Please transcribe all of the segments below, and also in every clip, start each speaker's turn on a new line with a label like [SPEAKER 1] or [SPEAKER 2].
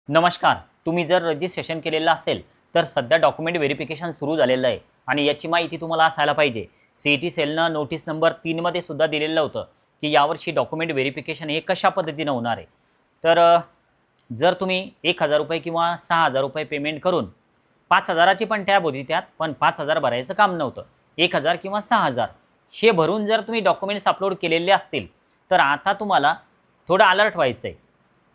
[SPEAKER 1] नमस्कार. तुम्ही जर रजिस्ट्रेशन केलेलं असेल, तर सध्या डॉक्युमेंट व्हेरिफिकेशन सुरू झालेलं आहे आणि याची माहिती तुम्हाला असायला पाहिजे. सी-ई-टी सेलनं नोटीस नंबर 3 मध्ये सुद्धा दिलेलं होतं, की यावर्षी डॉक्युमेंट व्हेरिफिकेशन हे कशा पद्धतीनं होणार आहे. तर जर तुम्ही ₹1000 किंवा ₹6000 पेमेंट करून 5000 ची पण टॅब होती त्यात, पण 5000 भरायचं काम नव्हतं. 1000 किंवा 6000 हे भरून जर तुम्ही डॉक्युमेंट्स अपलोड केलेले असतील, तर आता तुम्हाला थोडं अलर्ट व्हायचं आहे.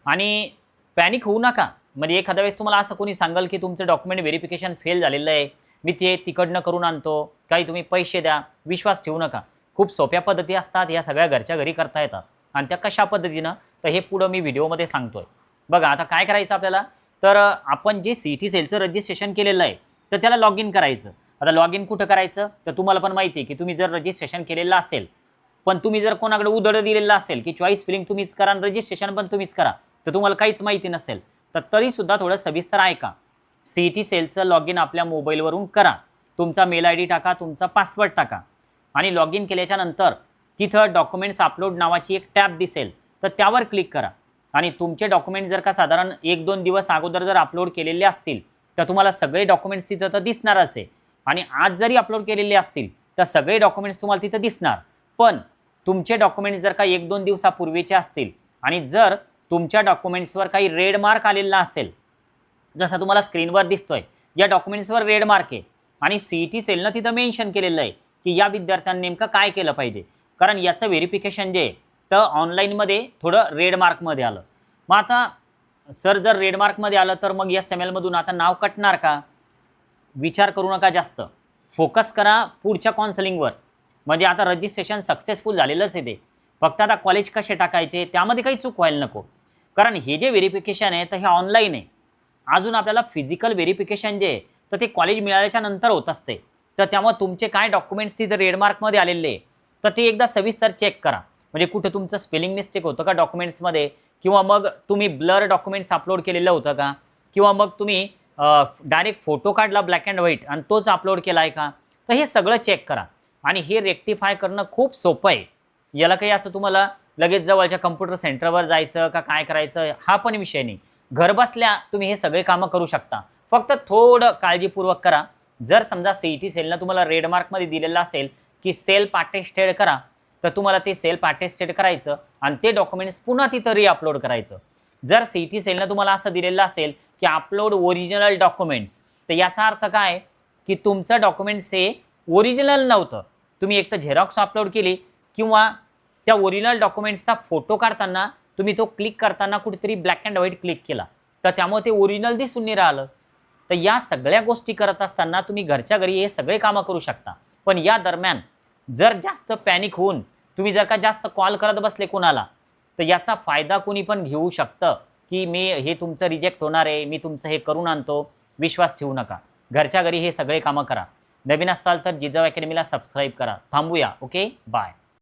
[SPEAKER 1] आणि पॅनिक होऊ नका. म्हणजे एखाद्या वेळेस तुम्हाला असं कोणी सांगाल, की तुमचं डॉक्युमेंट व्हेरिफिकेशन फेल झालेलं आहे. मी ते तिकडनं करून आणतो. काही तुम्ही पैसे द्या. विश्वास ठेवू नका. खूप सोप्या पद्धती असतात. या सगळ्या घरच्या घरी करता येतात. आणि त्या कशा पद्धतीनं? तर हे पुढं मी व्हिडिओमध्ये सांगतोय. बघा आता काय करायचं आपल्याला? तर आपण जे सी-ई-टी सेलचं रजिस्ट्रेशन केलेलं आहे, तर त्याला लॉग इन करायचं. आता लॉग इन कुठं करायचं? तर तुम्हाला पण माहिती आहे, की तुम्ही जर रजिस्ट्रेशन केलेलं असेल, पण तुम्ही जर कोणाकडे उधळ दिलेलं असेल, की चॉईस फिलिंग तुम्हीच करा आणि रजिस्ट्रेशन पण तुम्हीच करा. तर तुम्हाला काहीच माहिती नसेल, तर तरीसुद्धा थोडं सविस्तर ऐका. सी-ई-टी सेलचं लॉग इन आपल्या मोबाईलवरून करा. तुमचा मेल आय डी टाका, तुमचा पासवर्ड टाका आणि लॉग इन केल्याच्यानंतर तिथं डॉक्युमेंट्स अपलोड नावाची एक टॅब दिसेल, तर त्यावर क्लिक करा आणि तुमचे डॉक्युमेंट जर का साधारण 1-2 दिवस अगोदर जर अपलोड केलेले असतील, तर तुम्हाला सगळे डॉक्युमेंट्स तिथं तर दिसणारच आहे आणि आज जरी अपलोड केलेले असतील, तर सगळे डॉक्युमेंट्स तुम्हाला तिथं दिसणार. पण तुमचे डॉक्युमेंट्स जर का 1-2 दिवसापूर्वीचे असतील आणि जर तुमच्या डॉक्युमेंट्सवर काही रेड मार्क आलेला असेल, जसा तुम्हाला स्क्रीनवर दिसतोय, या डॉक्युमेंट्सवर रेड मार्क आहे आणि सी-ई-टी सेलनं तिथं मेन्शन केलेलं आहे, की या विद्यार्थ्यांनी नेमकं काय केलं पाहिजे. कारण याचं व्हेरिफिकेशन जे आहे, तर ऑनलाईनमध्ये थोडं रेड मार्कमध्ये आलं. मग आता सर जर रेड मार्कमध्ये आलं, तर मग एस-एम-एलमधून आता नाव कटणार का? विचार करू नका जास्त. फोकस करा पुढच्या काउन्सिलिंगवर. म्हणजे आता रजिस्ट्रेशन सक्सेसफुल झालेलंच आहे ते. फक्त आता कॉलेज कसे टाकायचे त्यामध्ये काही चूक व्हायला नको. कारण हे जे व्हेरिफिकेशन आहे तर हे ऑनलाईन आहे. अजून आपल्याला फिजिकल व्हेरिफिकेशन जे आहे, तर ते कॉलेज मिळाल्याच्या नंतर होत असते. तर त्यामुळे तुमचे काय डॉक्युमेंट्स तिथे रेड मार्कमध्ये आलेले आहे, तर ते एकदा सविस्तर चेक करा. म्हणजे कुठं तुमचं स्पेलिंग मिस्टेक होतं का डॉक्युमेंट्समध्ये? किंवा मग तुम्ही ब्लर डॉक्युमेंट्स अपलोड केलेलं होतं का? किंवा मग तुम्ही डायरेक्ट फोटो काढला ब्लॅक अँड व्हाईट आणि तोच अपलोड केला आहे का? तर हे सगळं चेक करा आणि हे रेक्टिफाय करणं खूप सोपं आहे. याला काही असं तुम्हाला लगेच जवळच्या कॉम्प्युटर सेंटरवर जायचं का काय करायचं हा पण विषय नाही. घरबसल्या तुम्ही हे सगळे कामं करू शकता. फक्त थोडं काळजीपूर्वक करा. जर समजा सी-ई-टी सेलनं तुम्हाला रेड मार्कमध्ये दिलेलं असेल, की सेल्फ अटेस्टेड करा, तर तुम्हाला ते सेल्फ अटेस्टेड करायचं आणि ते डॉक्युमेंट्स पुन्हा तिथं रिअपलोड करायचं. जर सी-ई-टी सेलनं तुम्हाला असं दिलेलं असेल, की अपलोड ओरिजिनल डॉक्युमेंट्स, तर याचा अर्थ काय? की तुमचं डॉक्युमेंट्स हे ओरिजिनल नव्हतं. तुम्ही एकतर झेरॉक्स अपलोड केली किंवा त्या ओरिजिनल डॉक्युमेंट्सचा फोटो काढताना तुम्ही तो क्लिक करताना कुठेतरी ब्लॅक अँड व्हाईट क्लिक केला. तर त्यामुळे ते ओरिजिनल दिसून नाही राहिलं. तर या सगळ्या गोष्टी करत असताना तुम्ही घरच्या घरी हे सगळे कामं करू शकता. पण या दरम्यान जर जास्त पॅनिक होऊन तुम्ही जर का जास्त कॉल करत बसले कोणाला, तर याचा फायदा कोणी पण घेऊ शकतं, की मी हे तुमचं रिजेक्ट होणार आहे, मी तुमचं हे करून आणतो. विश्वास ठेवू नका. घरच्या घरी हे सगळे कामं करा. नवीन असाल तर जिजाऊ अकॅडमीला सबस्क्राईब करा. थांबूया. ओके. बाय.